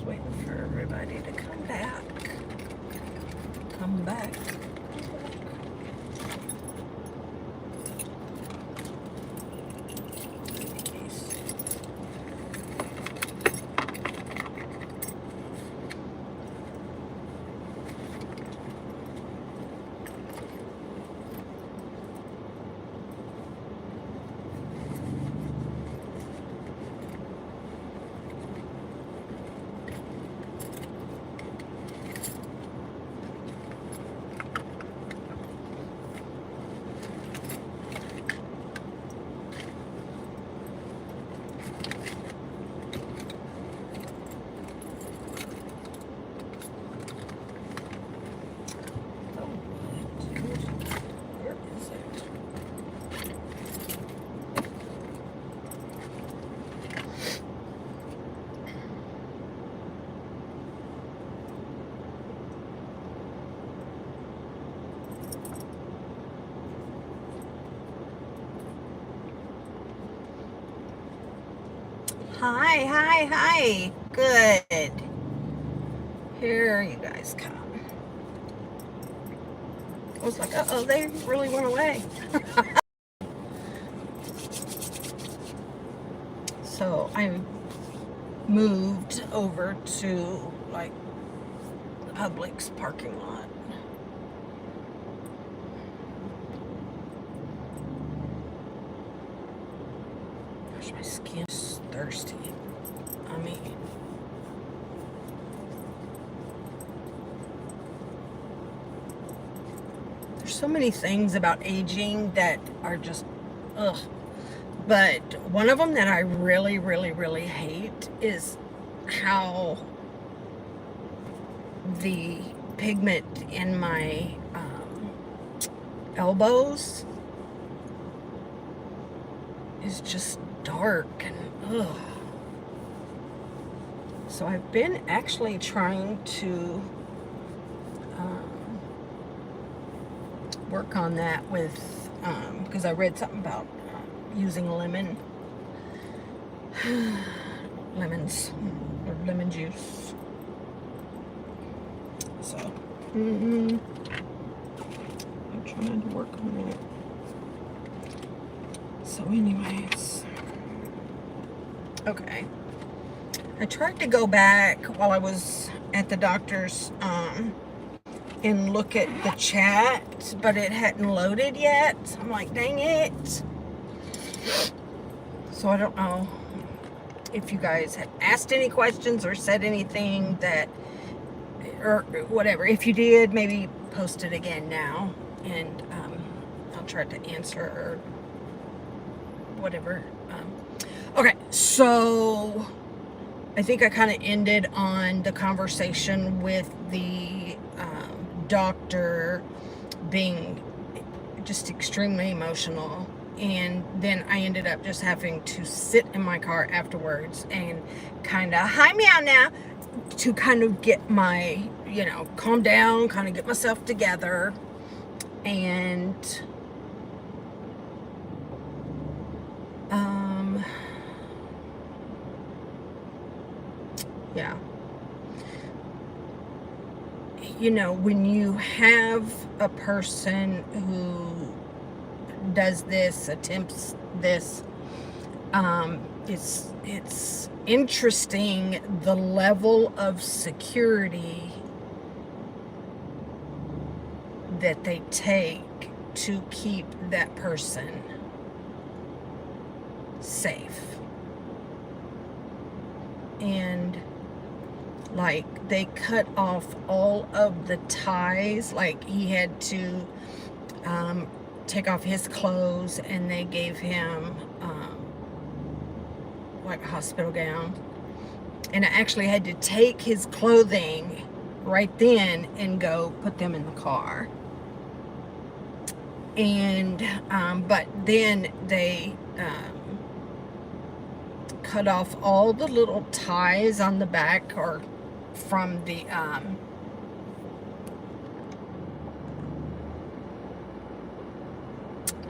Just waiting for everybody to come back. Come back. Hi, hi, hi. Good. Here you guys come. I was like, uh-oh, they really went away. So I moved over to like Publix parking lot. Gosh, my skin's thirsty. I mean, there's so many things about aging that are just, ugh. But one of them that I really, really, really hate is how the pigment in my elbows is just dark and ugh. So I've been actually trying to work on that with, because I read something about using lemons or lemon juice. So, I'm trying to work on that. So anyways, okay. I tried to go back while I was at the doctor's and look at the chat, but it hadn't loaded yet. I'm like, dang it. So I don't know if you guys had asked any questions or said anything that, or whatever. If you did, maybe post it again now, and I'll try to answer or whatever. Okay, so I think I kind of ended on the conversation with the doctor being just extremely emotional, and then I ended up just having to sit in my car afterwards and kind of, hi meow now, to kind of get my, calm down, kind of get myself together. And yeah, when you have a person who does this, attempts this, it's interesting the level of security that they take to keep that person safe. And like, they cut off all of the ties. Like, he had to take off his clothes, and they gave him like a hospital gown. And I actually had to take his clothing right then and go put them in the car. And but then they cut off all the little ties on the back, or from the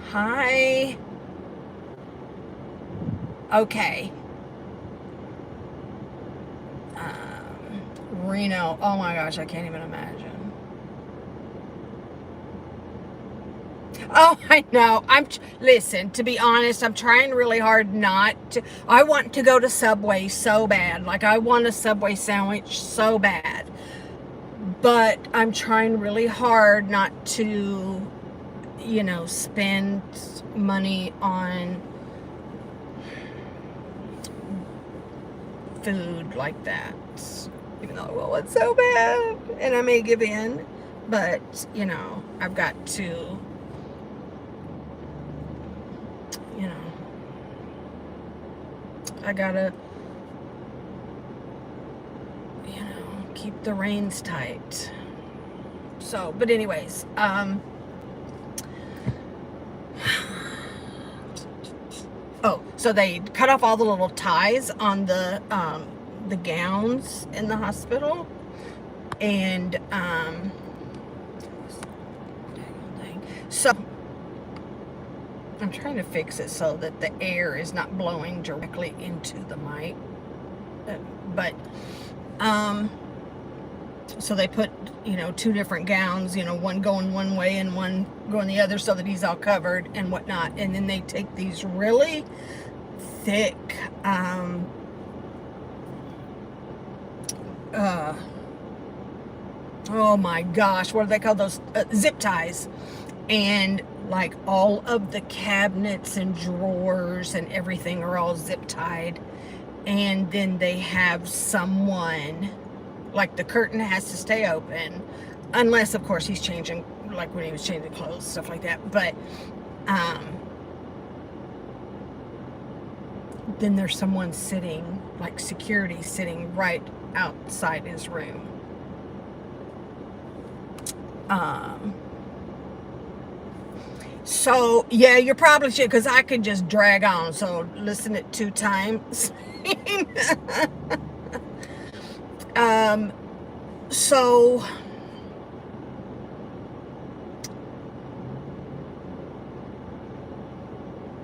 hi. Okay. Reno. Oh my gosh, I can't even imagine. Oh, I know. Listen, to be honest, I'm trying really hard not to. I want to go to Subway so bad. Like, I want a Subway sandwich so bad. But I'm trying really hard not to, spend money on food like that. Even though, well, it's so bad. And I may give in. But, I've got to, I gotta, keep the reins tight. So, but anyways, so they cut off all the little ties on the gowns in the hospital, and so I'm trying to fix it so that the air is not blowing directly into the mic, but so they put, two different gowns, one going one way and one going the other, so that he's all covered and whatnot. And then they take these really thick, oh my gosh, what do they call those? Zip ties. And like all of the cabinets and drawers and everything are all zip tied. And then they have someone, like, the curtain has to stay open, unless of course he's changing, like when he was changing clothes, stuff like that. But then there's someone sitting, like security sitting right outside his room. So yeah, you probably should, because I could just drag on. So listen it 2 times. So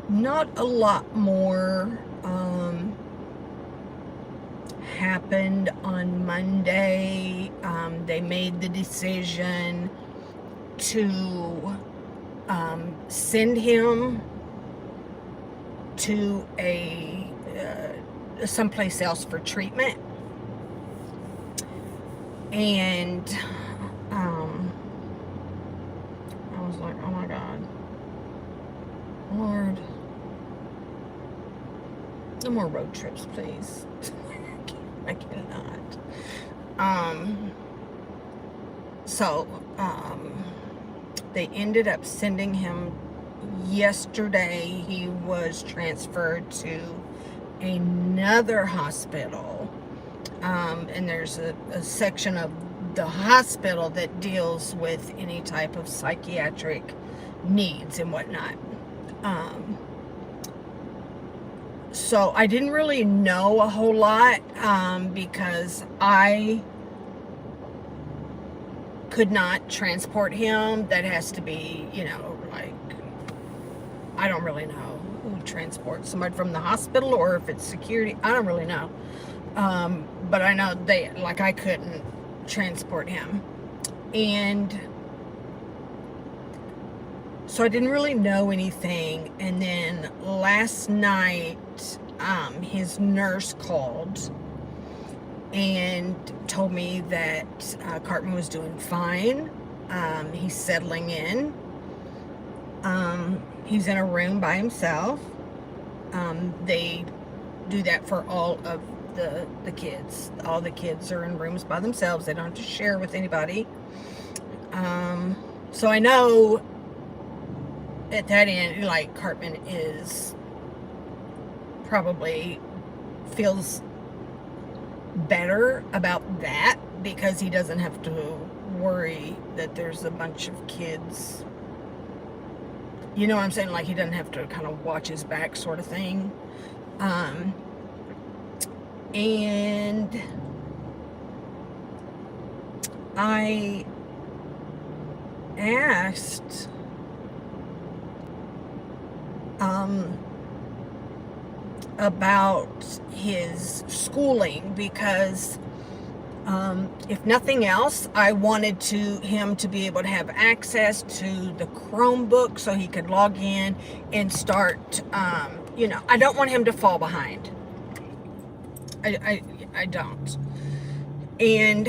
not a lot more happened on Monday. They made the decision to send him to someplace else for treatment. And I was like, oh my God, Lord, no more road trips, please. I cannot. So they ended up sending him yesterday. He was transferred to another hospital. And there's a section of the hospital that deals with any type of psychiatric needs and whatnot. So I didn't really know a whole lot, because I could not transport him. That has to be, like, I don't really know who transports somebody from the hospital, or if it's security. I don't really know. But I know I couldn't transport him. And so I didn't really know anything. And then last night, his nurse called and told me that Cartman was doing fine. He's settling in. He's in a room by himself. They do that for all of the kids. All the kids are in rooms by themselves. They don't have to share with anybody. So I know at that end, like, Cartman is probably feels better about that, because he doesn't have to worry that there's a bunch of kids. You know what I'm saying? Like, he doesn't have to kind of watch his back, sort of thing. And I asked about his schooling, because If nothing else, I wanted him to be able to have access to the Chromebook so he could log in and start, I don't want him to fall behind. I don't. And,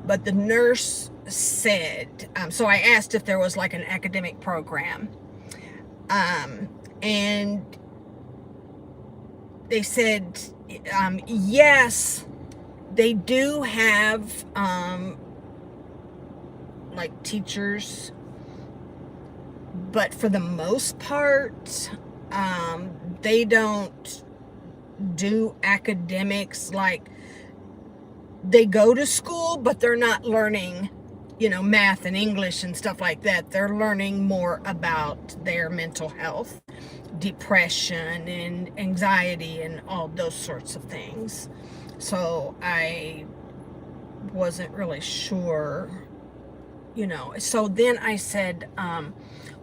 but the nurse said, so I asked if there was like an academic program. And they said, yes, they do have, like teachers, but for the most part, they don't do academics. Like, they go to school, but they're not learning, math and English and stuff like that. They're learning more about their mental health, depression and anxiety and all those sorts of things. So I wasn't really sure, So then I said,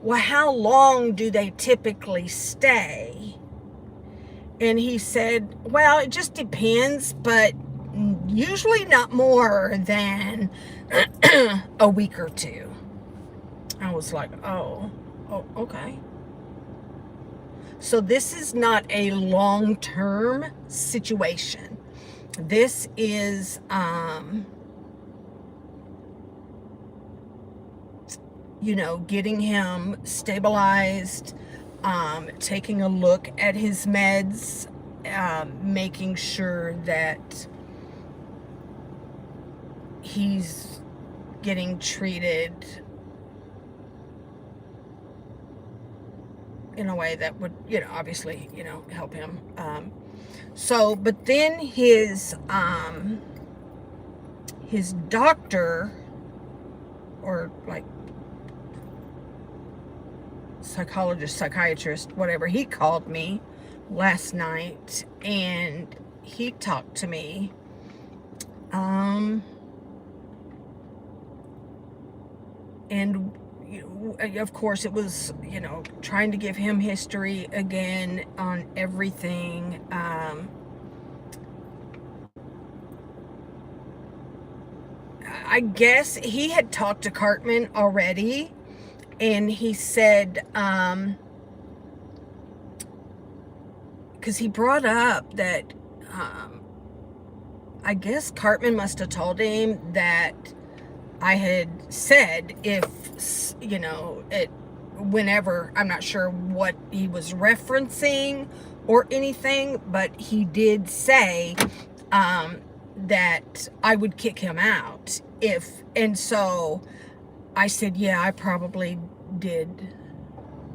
well, how long do they typically stay? And he said, well, it just depends, but usually not more than a week or two. I was like, oh, okay. So this is not a long-term situation. This is, getting him stabilized, taking a look at his meds, making sure that he's getting treated in a way that would, obviously, help him. But then his doctor, or like psychologist, psychiatrist, whatever, he called me last night and he talked to me. And of course it was, trying to give him history again on everything. I guess he had talked to Cartman already, and he said, because he brought up that, I guess Cartman must have told him that I had said whenever, I'm not sure what he was referencing or anything, but he did say that I would kick him out and so I said, yeah, I probably did.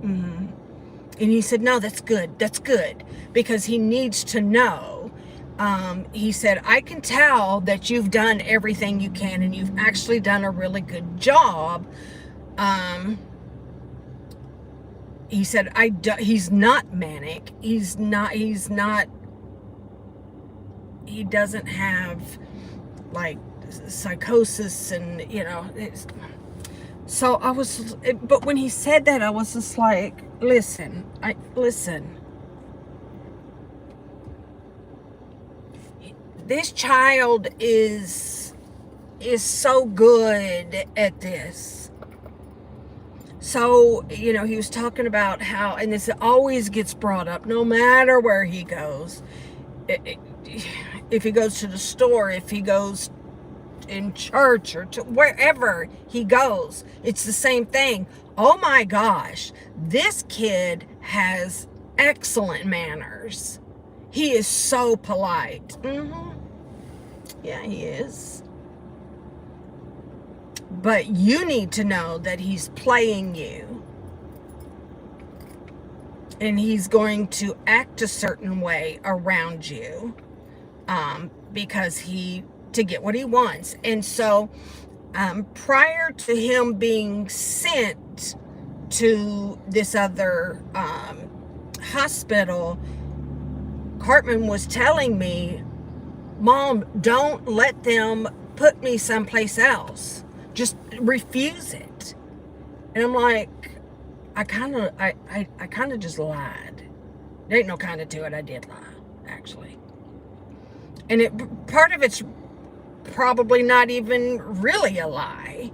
And he said, no, that's good, because he needs to know. He said, I can tell that you've done everything you can, and you've actually done a really good job. He said, he's not manic. He doesn't have like psychosis and, so I was, but when he said that, I was just like, listen. This child is so good at this. So, he was talking about how, and this always gets brought up no matter where he goes. If he goes to the store, if he goes in church, or to wherever he goes, it's the same thing. Oh my gosh, this kid has excellent manners. He is so polite. Yeah, he is. But you need to know that he's playing you. And he's going to act a certain way around you. Because to get what he wants. And so, prior to him being sent to this other hospital, Cartman was telling me, Mom, don't let them put me someplace else. Just refuse it. And I'm like, I kind of just lied. There ain't no kind of to it. I did lie. actually. And part of it's probably not even really a lie.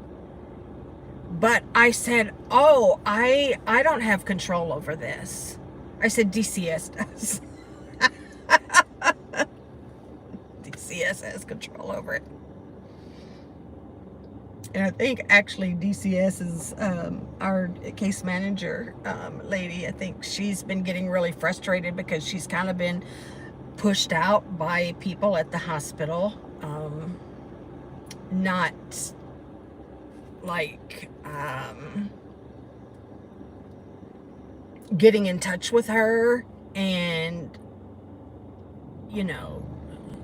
But I said, oh, I don't have control over this. I said, DCS does. DCS has control over it. And I think actually DCS is our case manager lady. I think she's been getting really frustrated because she's kind of been pushed out by people at the hospital. Not like getting in touch with her and, you know,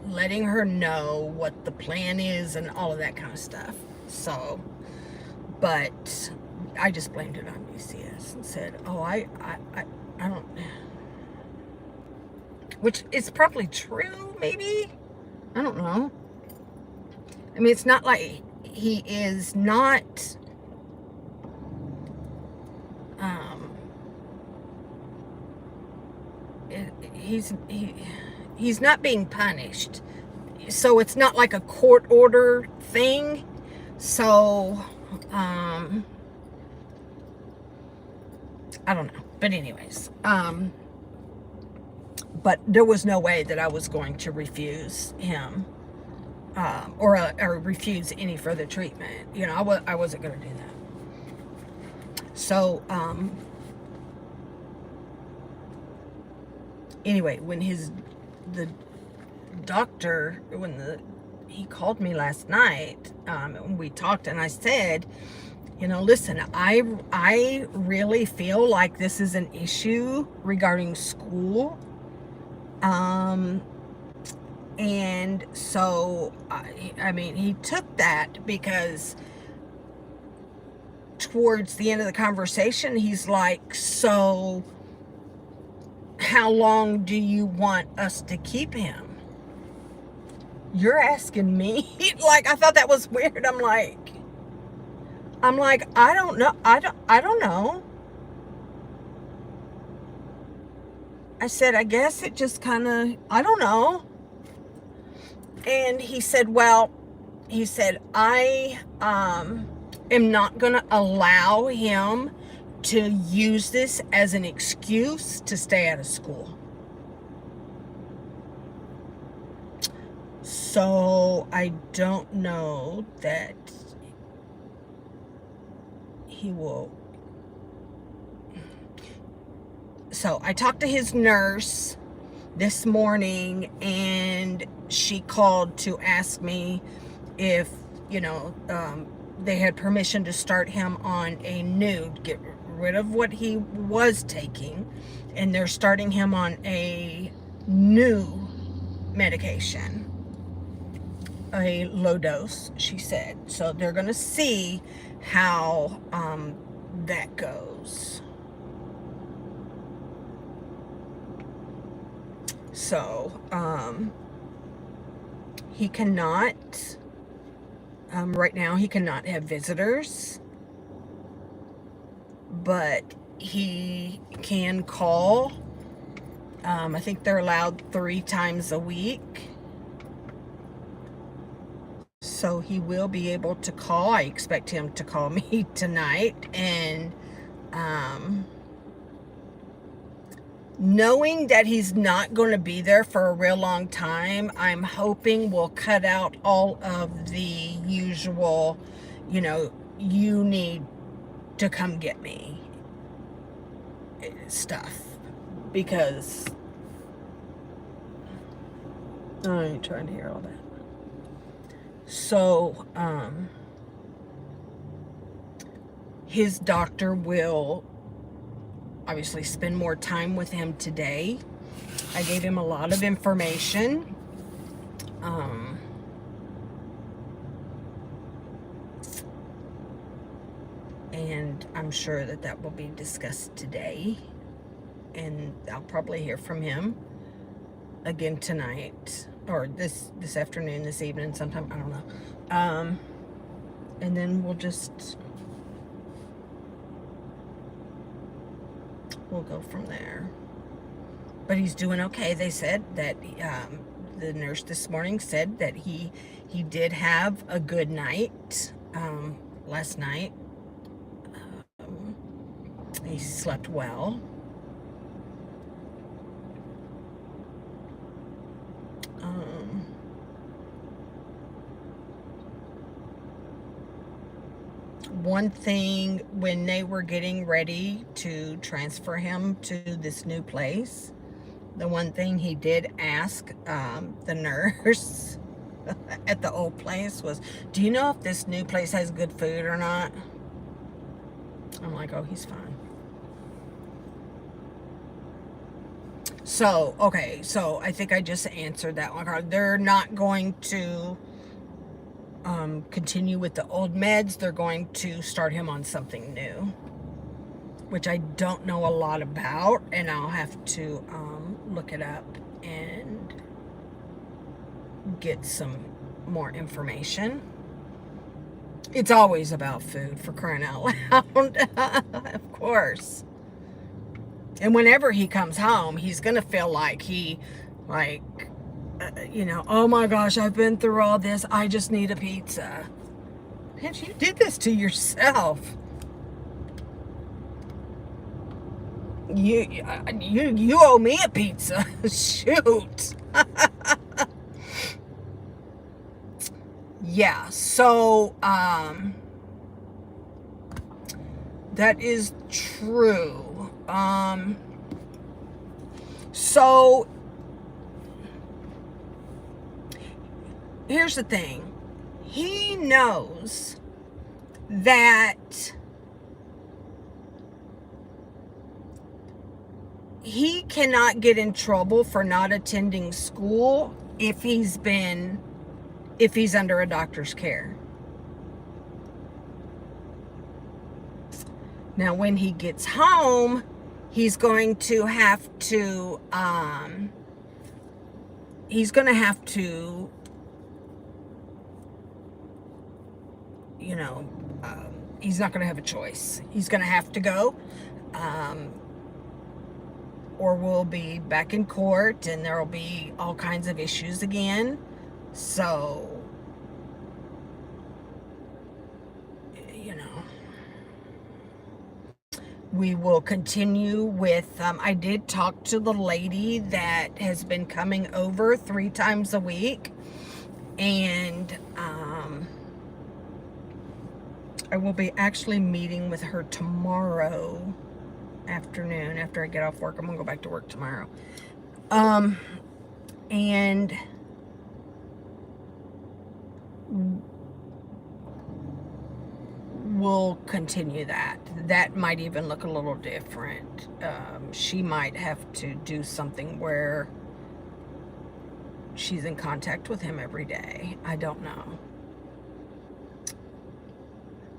letting her know what the plan is and all of that kind of stuff. So, but I just blamed it on DCS and said, oh, I don't, which is probably true, maybe. I don't know. I mean, it's not like he is not, he's not being punished. So it's not like a court order thing. So, I don't know. But anyways, but there was no way that I was going to refuse him, or refuse any further treatment. You know, I wasn't going to do that. So, anyway, when the doctor, he called me last night, and we talked, and I said, you know, listen, I really feel like this is an issue regarding school. And so, I mean, he took that because towards the end of the conversation, he's like, so how long do you want us to keep him? You're asking me? Like, I thought that was weird. I'm like, I don't know. I don't know. I said, I guess it just kind of, I don't know. And he said, well, I am not going to allow him to use this as an excuse to stay out of school. So I don't know that he will. So I talked to his nurse this morning, and she called to ask me if, you know, they had permission to start him on a new, get rid of what he was taking, and they're starting him on a new medication, a low dose, she said. So they're going to see how that goes. So, he cannot, right now he cannot have visitors, but he can call. I think they're allowed 3 times a week. So he will be able to call. I expect him to call me tonight, and, knowing that he's not going to be there for a real long time, I'm hoping we'll cut out all of the usual, you know, you need to come get me stuff, because I ain't trying to hear all that. So, his doctor will obviously spend more time with him today. I gave him a lot of information. And I'm sure that will be discussed today. And I'll probably hear from him again tonight, or this afternoon, this evening, sometime, I don't know. And then we'll go from there. but he's doing okay. They said that the nurse this morning said that he did have a good night last night. He slept well. One thing, when they were getting ready to transfer him to this new place, the one thing he did ask the nurse at the old place was, do you know if this new place has good food or not? I'm like, oh, he's fine. So, okay, so I think I just answered that one. They're not going to continue with the old meds. They're going to start him on something new, which I don't know a lot about, and I'll have to look it up and get some more information. It's always about food, for crying out loud. Of course. And whenever he comes home, he's gonna feel like oh my gosh, I've been through all this, I just need a pizza. And you did this to yourself. You owe me a pizza. Shoot. Yeah, so that is true. So here's the thing. He knows that he cannot get in trouble for not attending school if he's under a doctor's care. Now, when he gets home, he's going to have to, he's not going to have a choice. He's going to have to go, or we'll be back in court and there will be all kinds of issues again. So, we will continue with, I did talk to the lady that has been coming over 3 times a week, and I will be actually meeting with her tomorrow afternoon after I get off work. I'm gonna go back to work tomorrow. And we'll continue that. That might even look a little different. She might have to do something where she's in contact with him every day. I don't know.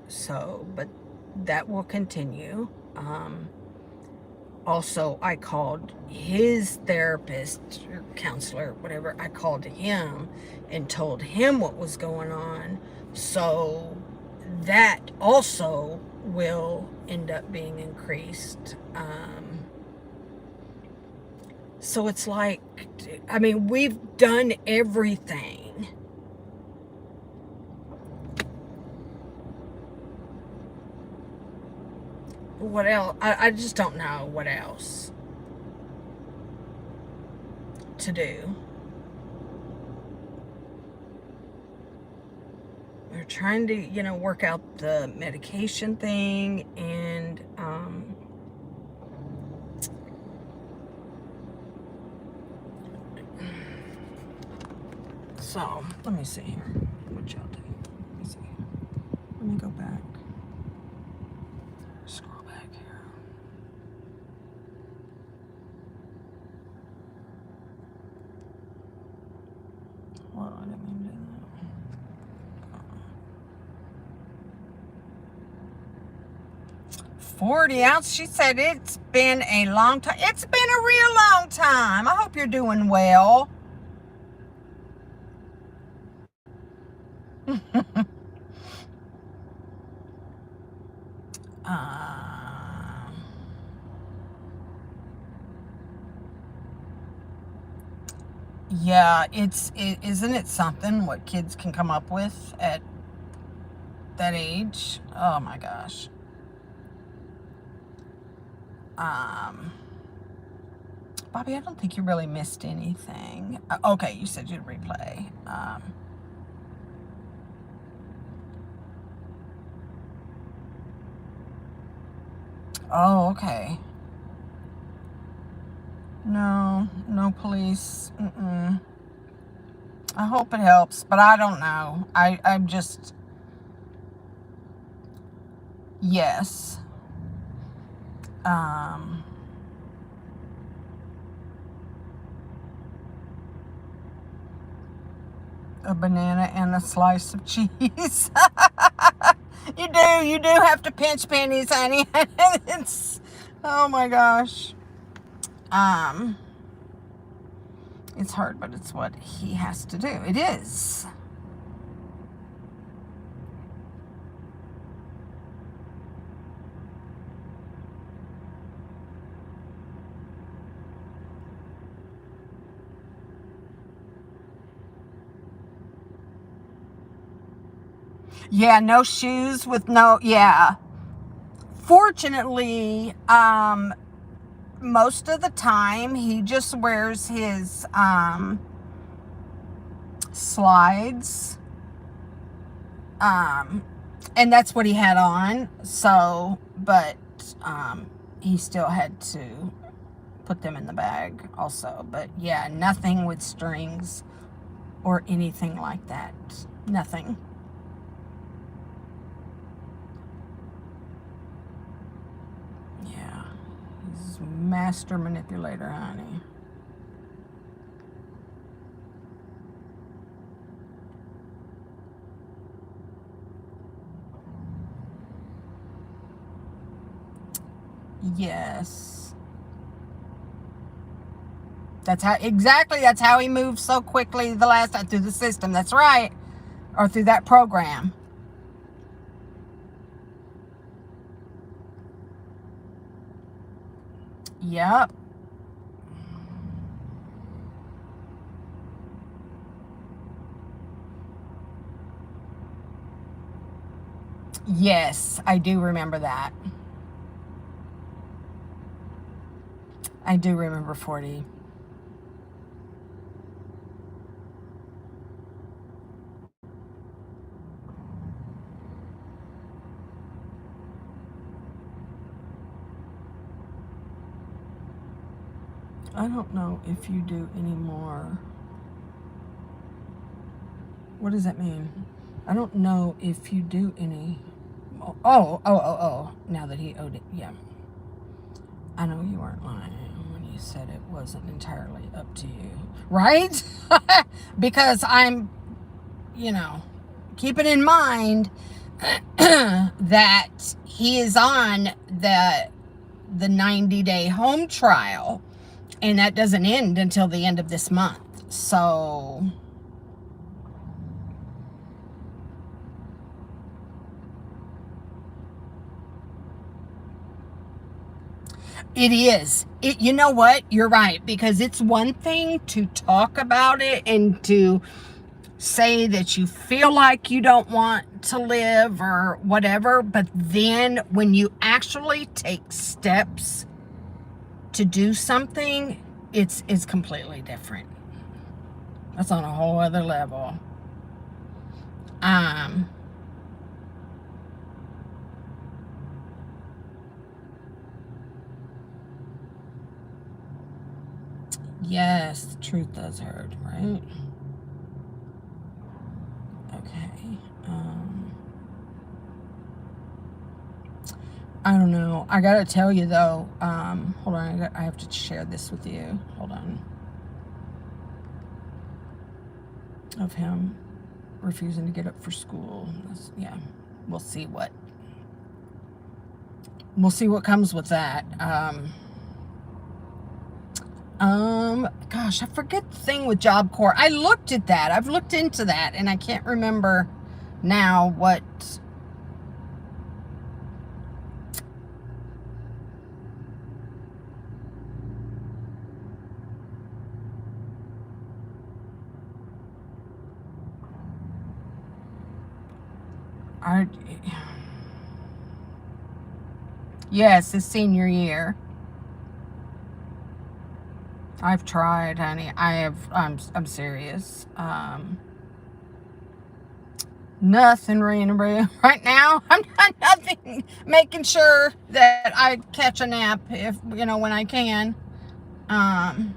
So, but that will continue. Also, I called his therapist or counselor, whatever. I called him and told him what was going on. So that also will end up being increased. So it's like, I mean, we've done everything. What else? I just don't know what else to do. We're trying to, work out the medication thing, and so let me see here. What y'all do? Let me see. Let me go back. Scroll back here. Well, I didn't mean to do that. 40 ounce. She said it's been a long time. It's been a real long time. I hope you're doing well. Yeah, isn't it something what kids can come up with at that age? Oh my gosh. Um, Bobby, I don't think you really missed anything. Okay, you said you'd replay. Oh, okay. No, no police. Mm-mm. I hope it helps, but I don't know. I'm just, yes. Um, a banana and a slice of cheese. You do have to pinch pennies, honey. It's, oh my gosh. Um, it's hard, but it's what he has to do. It is. Yeah, no shoes with no, yeah. Fortunately, most of the time he just wears his slides, and that's what he had on. So, but he still had to put them in the bag also. But yeah, nothing with strings or anything like that. Nothing. Yeah, he's a master manipulator, honey. Yes. That's how he moved so quickly the last time through the system. That's right. Or through that program. Yep. Yes, I do remember that. I do remember 40. I don't know if you do anymore. What does that mean? I don't know if you do any. Oh. Now that he owed it. Yeah. I know you weren't lying when you said it wasn't entirely up to you. Right? Because I'm, keeping in mind that he is on the 90-day home trial, and that doesn't end until the end of this month. So it is. You know what? You're right, because it's one thing to talk about it and to say that you feel like you don't want to live or whatever, but then when you actually take steps to do something, it's completely different. That's on a whole other level. Um, yes, the truth does hurt, right? Okay. I don't know. I gotta tell you though. Hold on. I have to share this with you. Hold on. Of him refusing to get up for school. Yeah, we'll see what comes with that. Gosh, I forget the thing with Job Corps. I looked at that. I've looked into that, and I can't remember now what. I, yes, his senior year. I've tried, honey. I'm serious. Nothing ringing a bell right now. I'm not nothing. Making sure that I catch a nap if when I can. Um,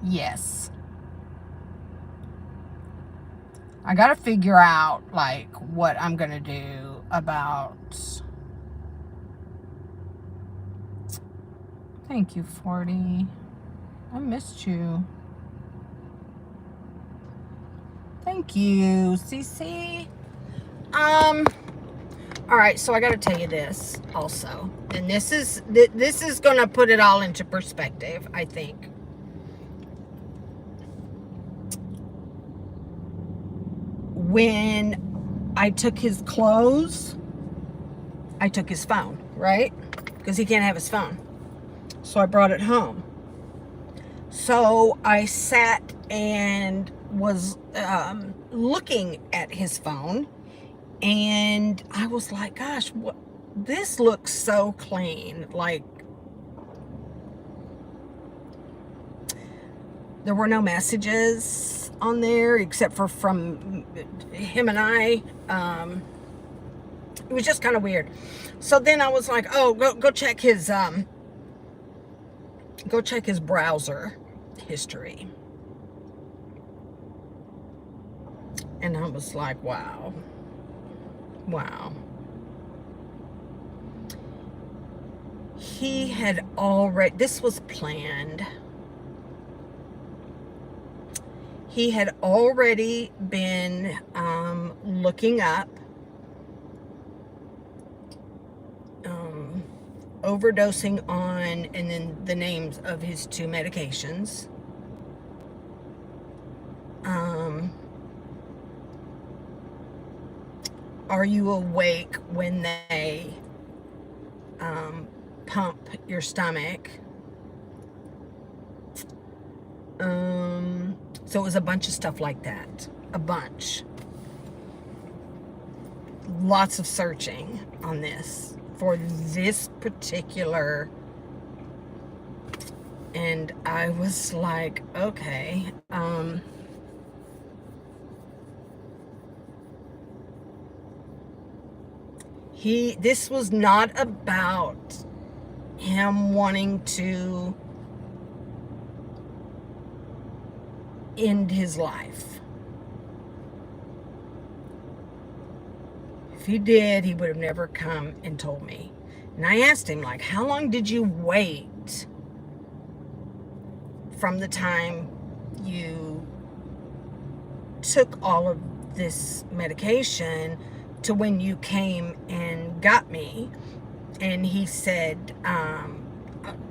yes. I gotta figure out like what I'm gonna do about. Thank you, 40. I missed you. Thank you, CC. All right, so I got to tell you this also, and this is going to put it all into perspective, I think. When I took his clothes, I took his phone, right? Because he can't have his phone. So I brought it home. So I sat and was looking at his phone, and I was like, gosh, what, this looks so clean. Like, there were no messages on there except for from him and I. It was just kind of weird. So then I was like, oh, go check his browser history. And I was like, wow. He had already, this was planned. He had already been looking up overdosing on, and then the names of his 2 medications. Are you awake when they pump your stomach? So it was a bunch of stuff like that. A bunch. Lots of searching on this for this particular. And I was like, okay. This was not about him wanting to end his life. If he did, he would have never come and told me. And I asked him, like, how long did you wait from the time you took all of this medication to when you came and got me? And he said,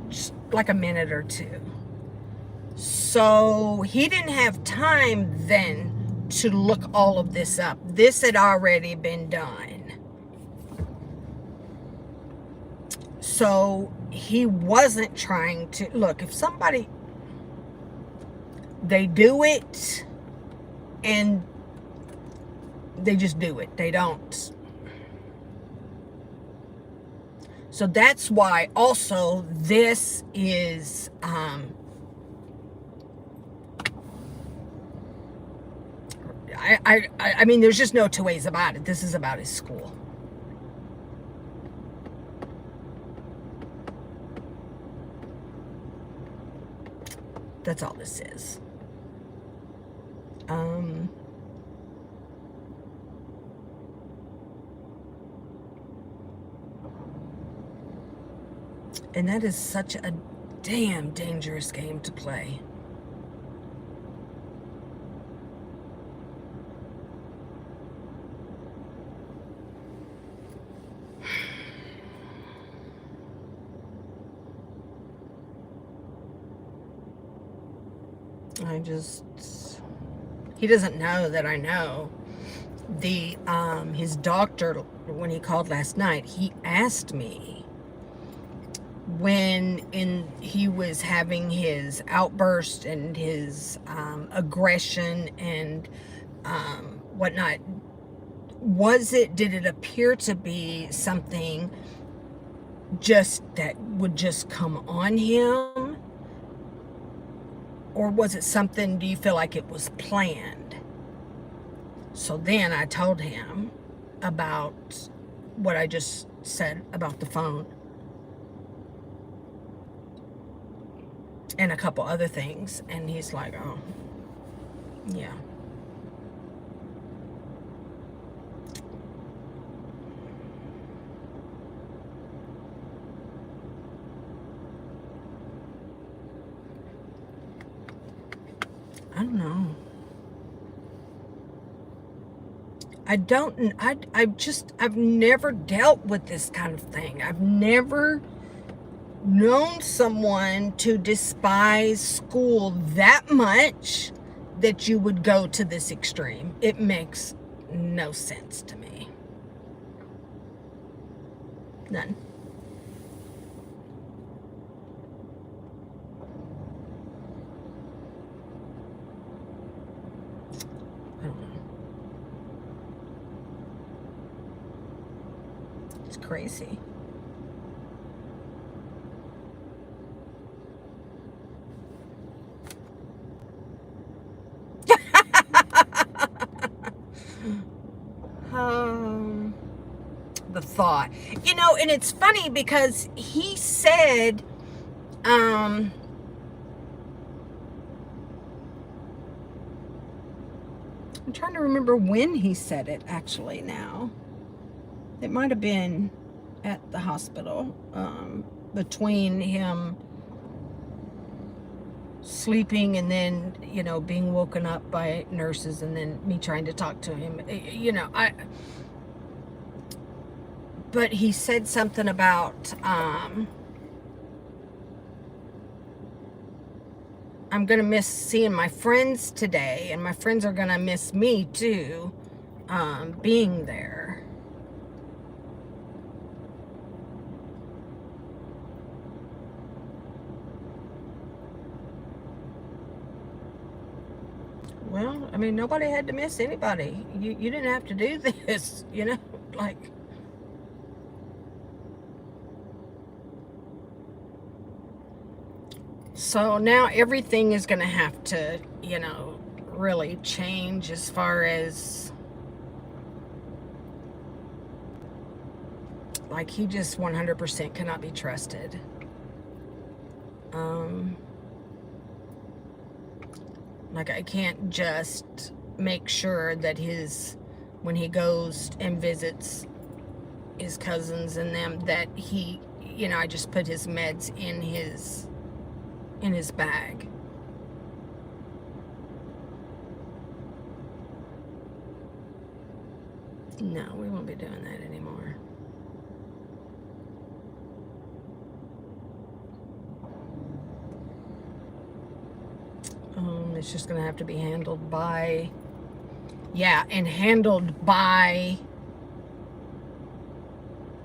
just like a minute or 2. So he didn't have time then to look all of this up. This had already been done. So he wasn't trying to, look, if somebody, they do it and they just do it. They don't. So that's why also this is, I mean, there's just no 2 ways about it. This is about his school. That's all this is. And that is such a damn dangerous game to play. He doesn't know that I know. His doctor, when he called last night, he asked me, he was having his outburst and his aggression and whatnot, did it appear to be something just that would just come on him, or was it something, do you feel like it was planned? So then I told him about what I just said about the phone and a couple other things, and he's like, oh, yeah. I don't know. I've never dealt with this kind of thing. I've never known someone to despise school that much that you would go to this extreme. It makes no sense to me. None. I don't know. It's crazy. The thought, and it's funny because he said, I'm trying to remember when he said it actually now. It might have been at the hospital, between him sleeping and then, being woken up by nurses and then me trying to talk to him, but he said something about, I'm going to miss seeing my friends today, and my friends are going to miss me too, being there. Well, I mean, nobody had to miss anybody. You didn't have to do this, like... So now everything is going to have to, really change as far as, like, he just 100% cannot be trusted. Like, I can't just make sure that when he goes and visits his cousins and them, that he, I just put his meds in his bag. No, we won't be doing that anymore. It's just gonna have to be handled by,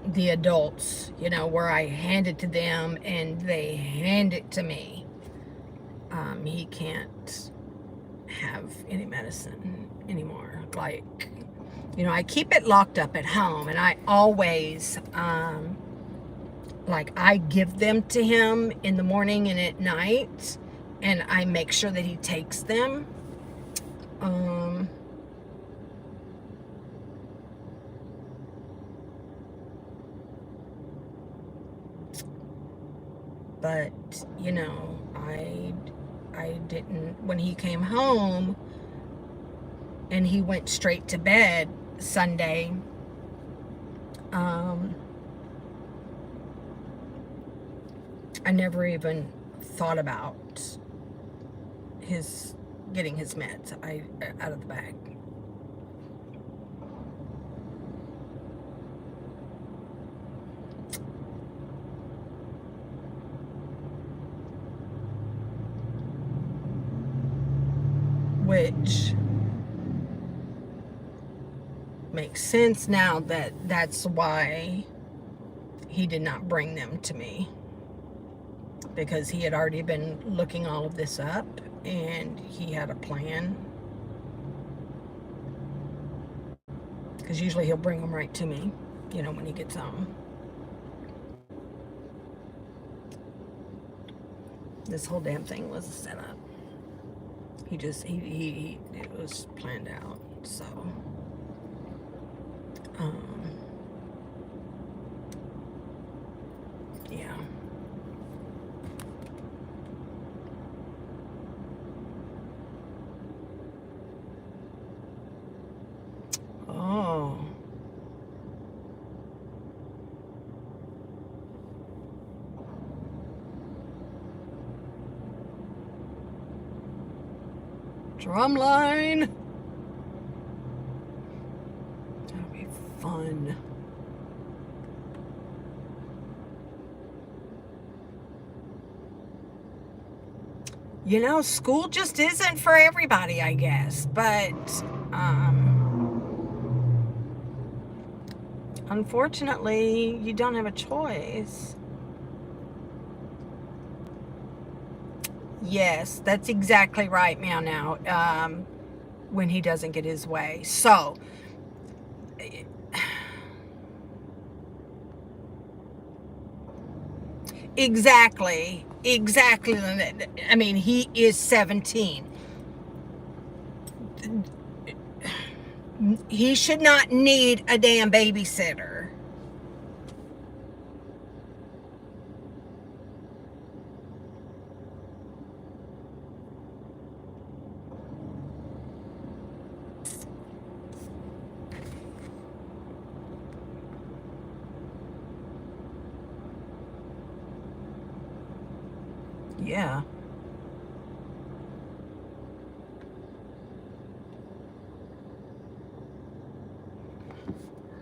the adults, where I hand it to them and they hand it to me. He can't have any medicine anymore. Like, I keep it locked up at home, and I always, I give them to him in the morning and at night, and I make sure that he takes them. But, I didn't, when he came home and he went straight to bed Sunday, I never even thought about getting his meds out of the bag. Which makes sense now that's why he did not bring them to me. because he had already been looking all of this up and he had a plan. Because usually he'll bring them right to me, you know, when he gets home. This whole damn thing was a setup. It was planned out. So, yeah. Oh. Drumline. That'll be fun. You know, school just isn't for everybody, I guess. But, unfortunately, you don't have a choice. Yes, that's exactly right, Meow Now. When he doesn't get his way. So, exactly. I mean, he is 17. He should not need a damn babysitter. Yeah.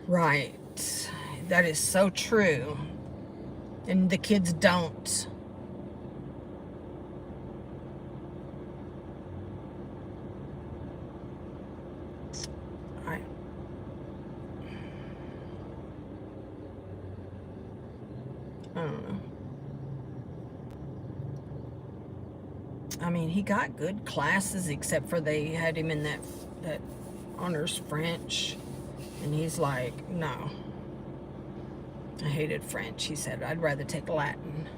Right. That is so true. And the kids don't. I don't know. I mean, he got good classes, except for they had him in that honors French, and he's like, no, I hated French. He said, I'd rather take Latin.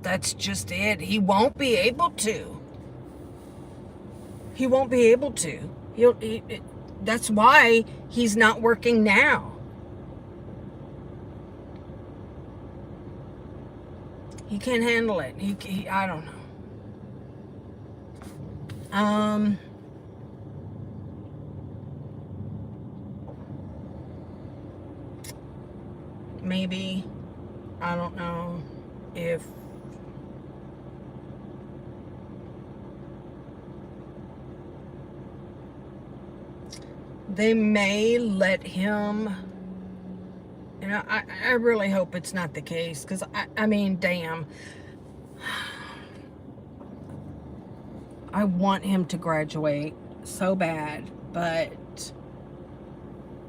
That's just it. He won't be able to. He won't be able to. That's why he's not working now. He can't handle it. I don't know. Maybe, I don't know if they may let him, you know, I really hope it's not the case, because I mean, damn, I want him to graduate so bad, but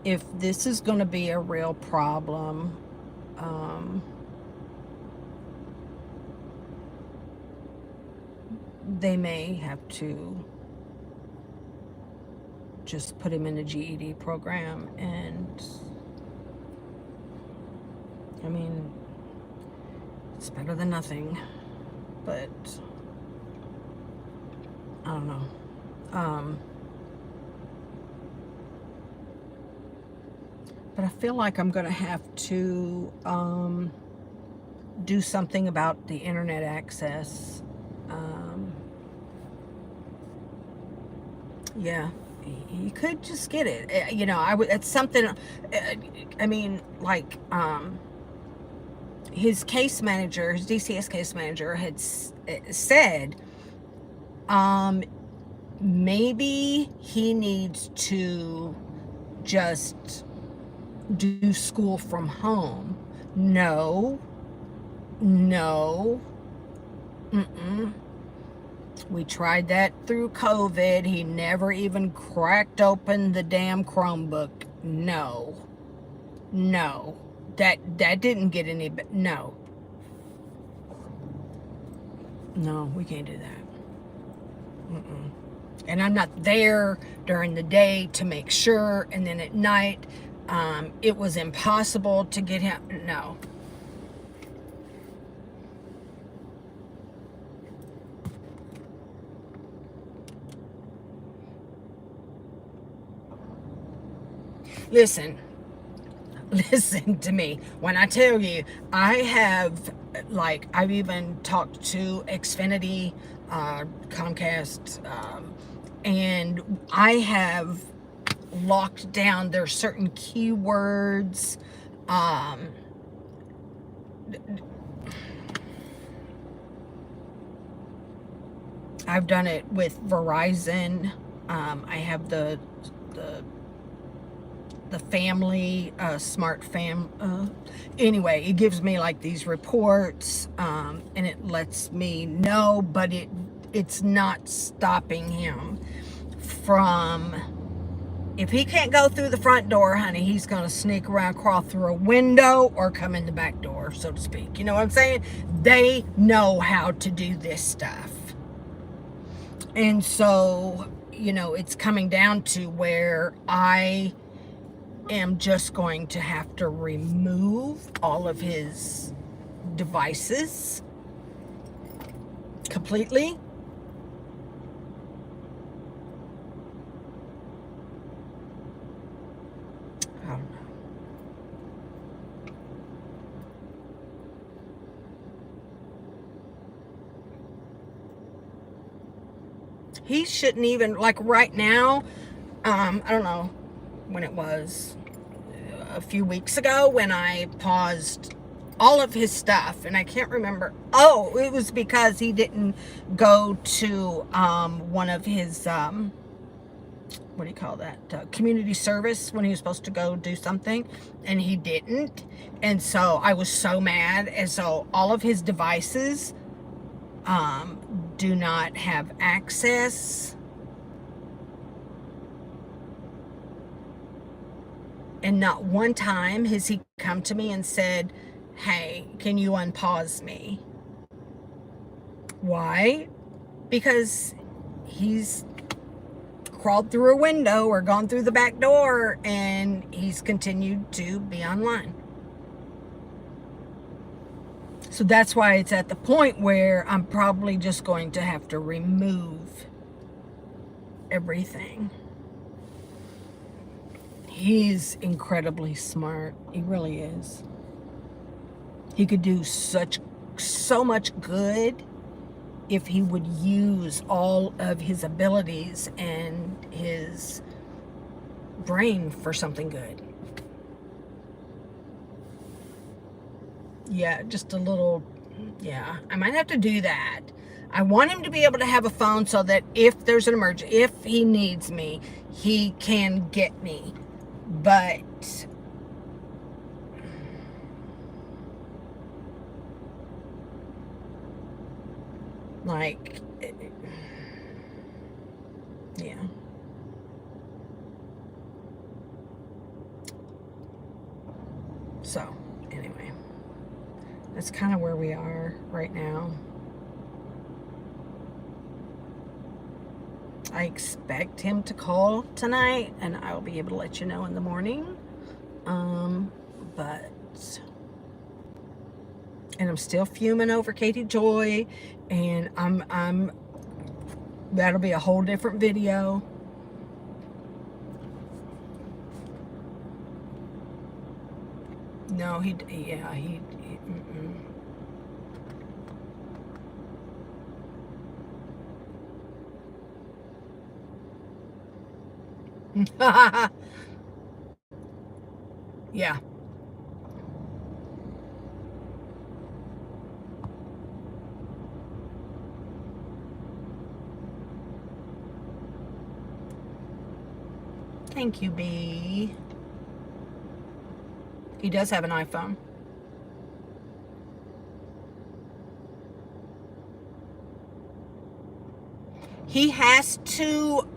if this is going to be a real problem, they may have to just put him in a GED program. And I mean, it's better than nothing, but I don't know. But I feel like I'm going to have to do something about the internet access. Yeah, he could just get it. You know, it's something. I mean, like, his case manager, his DCS case manager, had said, maybe he needs to just do school from home. No. We tried that through COVID. He never even cracked open the damn Chromebook. No. No. That didn't get any better. No. No, we can't do that. Mm-mm. And I'm not there during the day to make sure, and then at night, it was impossible to get him. No. Listen to me. When I tell you, I have, like, I've even talked to Xfinity, Comcast, and I have locked down. There's certain keywords. I've done it with Verizon. I have the family smart anyway, it gives me like these reports, and it lets me know, but it's not stopping him from, if he can't go through the front door, honey, he's gonna sneak around, crawl through a window, or come in the back door, so to speak. You know what I'm saying? They know how to do this stuff. And so, it's coming down to where I am just going to have to remove all of his devices completely. I don't know. He shouldn't even, like, right now, I don't know when it was, a few weeks ago, when I paused all of his stuff, and I can't remember. Oh, it was because he didn't go to one of his what do you call that, community service, when he was supposed to go do something, and he didn't. And so I was so mad, and so all of his devices do not have access. And not one time has he come to me and said, hey, can you unpause me? Why? Because he's crawled through a window or gone through the back door, and he's continued to be online. So that's why it's at the point where I'm probably just going to have to remove everything. He's incredibly smart. He really is. He could do so much good if he would use all of his abilities and his brain for something good. Yeah, just a little, yeah, I might have to do that. I want him to be able to have a phone so that if there's an emergency, if he needs me, he can get me. But like, yeah. So anyway, that's kind of where we are right now. I expect him to call tonight, and I will be able to let you know in the morning. But, and I'm still fuming over Katie Joy, and I'm that'll be a whole different video. No, he yeah. Thank you, B. He does have an iPhone. he has to,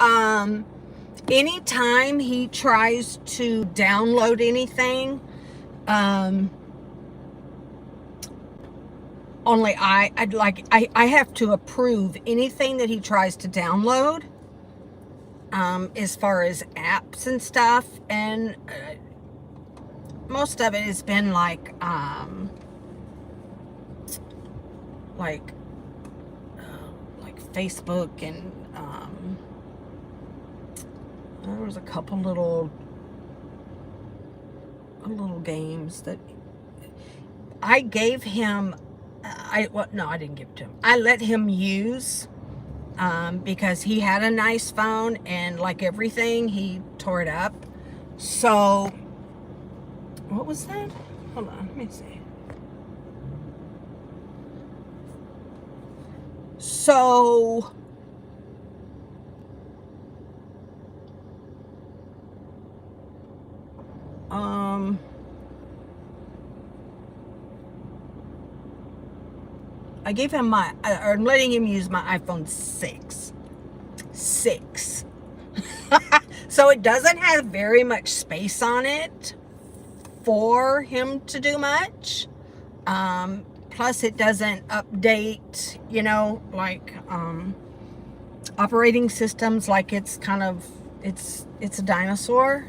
anytime he tries to download anything, only I have to approve anything that he tries to download, as far as apps and stuff. And most of it has been like Facebook, and there was a couple little games that I gave him. No, I didn't give it to him. I let him use, because he had a nice phone, and like everything, he tore it up. So, what was that? Hold on, let me see. So, I gave him I'm letting him use my iPhone 6. So it doesn't have very much space on it for him to do much. Plus it doesn't update, like, operating systems, like it's kind of, it's a dinosaur.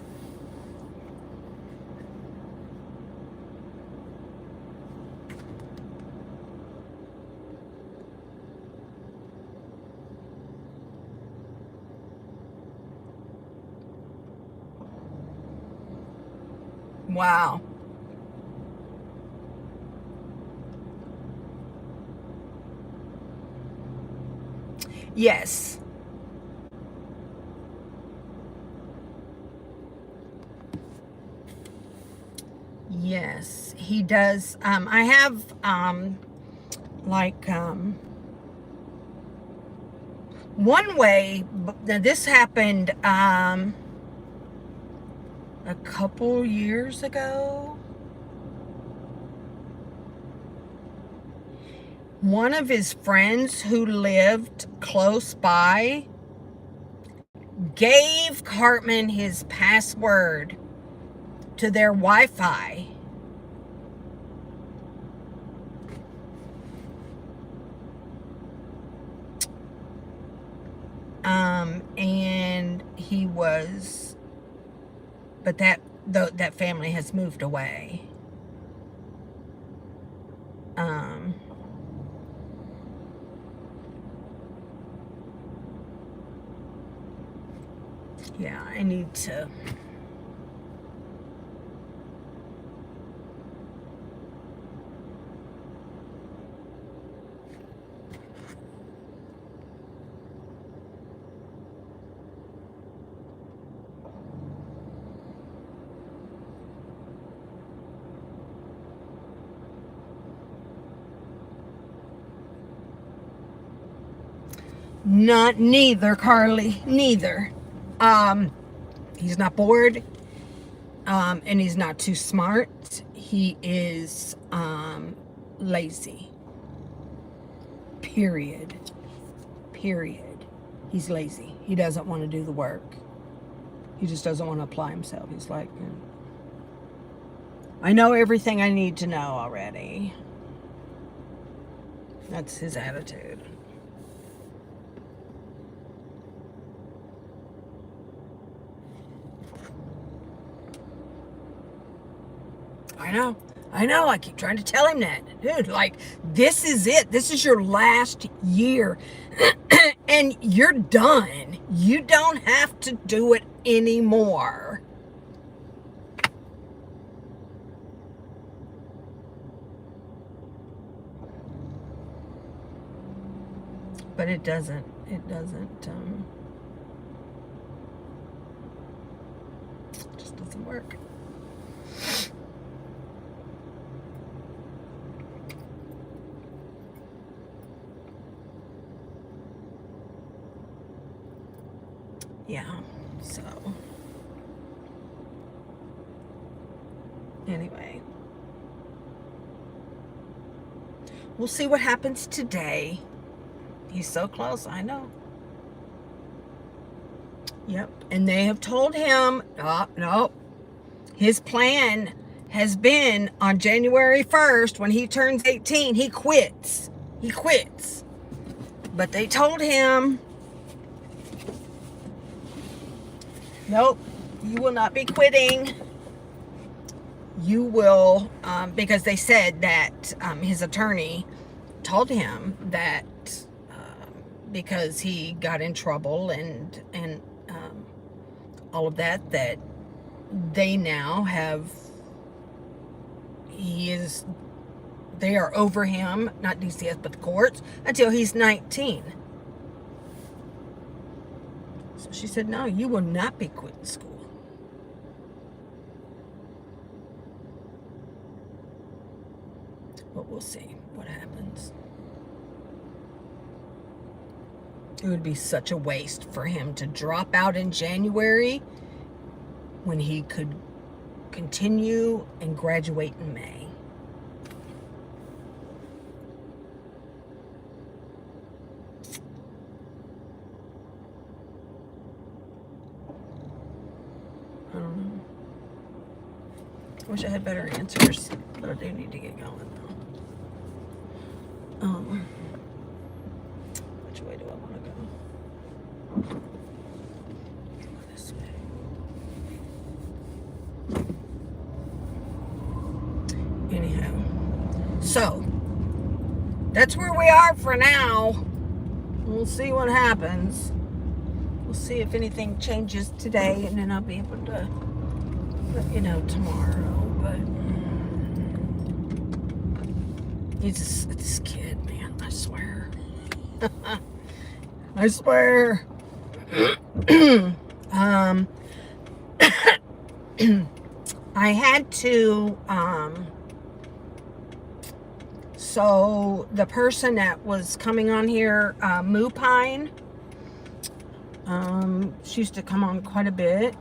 Wow. Yes. Yes, he does. I have, like, one way, now this happened, a couple years ago. One of his friends who lived close by gave Cartman his password to their Wi-Fi. And he was, but that family has moved away. Yeah, I need to. Neither, Carly, neither. He's not bored, and he's not too smart. He is, lazy. Period. He's lazy. He doesn't want to do the work. He just doesn't want to apply himself. He's like, I know everything I need to know already. That's his attitude. I know. I keep trying to tell him that. Dude, like, this is it. This is your last year. And you're done. You don't have to do it anymore. But it doesn't, just doesn't work. Yeah, so anyway, we'll see what happens today. He's so close, I know. Yep. And they have told him, oh, no, his plan has been on January 1st, when he turns 18, he quits. He quits. But they told him, nope, you will not be quitting. You will, because they said that his attorney told him that because he got in trouble and all of that, that they now have, they are over him, not DCS, but the courts, until he's 19. So she said, no, you will not be quitting school. But we'll see what happens. It would be such a waste for him to drop out in January when he could continue and graduate in May. I don't know. I wish I had better answers, but I do need to get going though. Which way do I want to go? This way. Anyhow, so that's where we are for now. We'll see what happens. We'll see if anything changes today, and then I'll be able to let you know tomorrow. But it's this kid, man, I swear. I swear. I had to, so the person that was coming on here, Moo Pine, she used to come on quite a bit.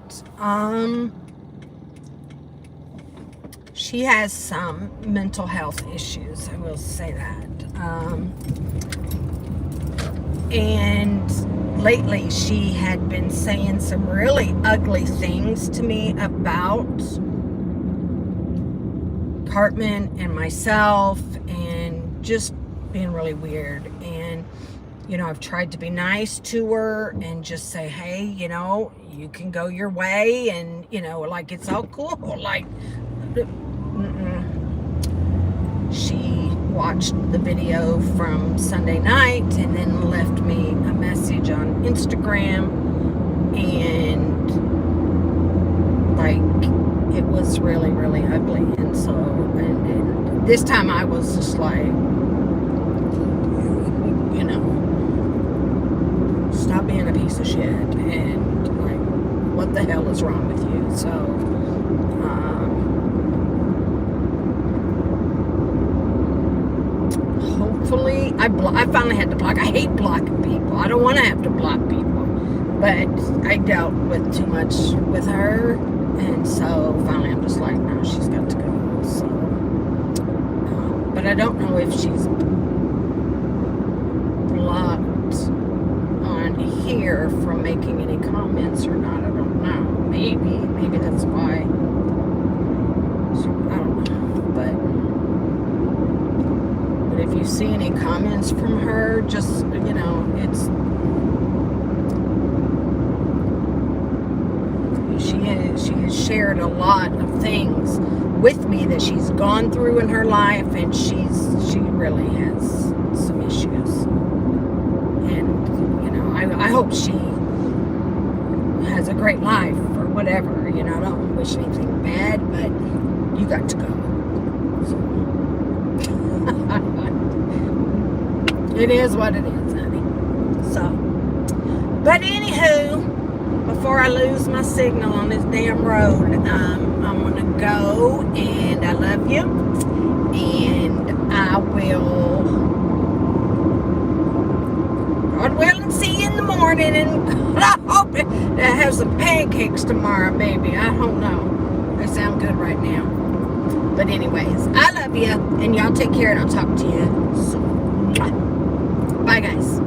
She has some mental health issues, I will say that. And lately she had been saying some really ugly things to me about Cartman and myself, and just being really weird. And you know, I've tried to be nice to her and just say, hey, you know, you can go your way, and you know, like, it's all cool. Like, she watched the video from Sunday night and then left me a message on Instagram, and like, it was really, really ugly. And so, and this time I was just like, you know, stop being a piece of shit, and like, what the hell is wrong with you? So hopefully, I finally had to block. I hate blocking people. I don't want to have to block people, but I dealt with too much with her, and so finally I'm just like, no, she's got to go. So but I don't know if she's blocked on here from making any comments or not. I don't know. Maybe that's why. So, I don't know. But if you see any comments from her, just, you know, she has shared a lot of things with me that she's gone through in her life, and she really has some issues. And you know, I hope she has a great life or whatever. You know, I don't wish anything bad, but you got to go. So. It is what it is, honey. So, but anywho, before I lose my signal on this damn road, I'm gonna go, and I love you, and I will, God willing, see you in the morning, and I hope I have some pancakes tomorrow, maybe. I don't know. They sound good right now. But anyways, I love you, and y'all take care, and I'll talk to you soon. Bye, guys.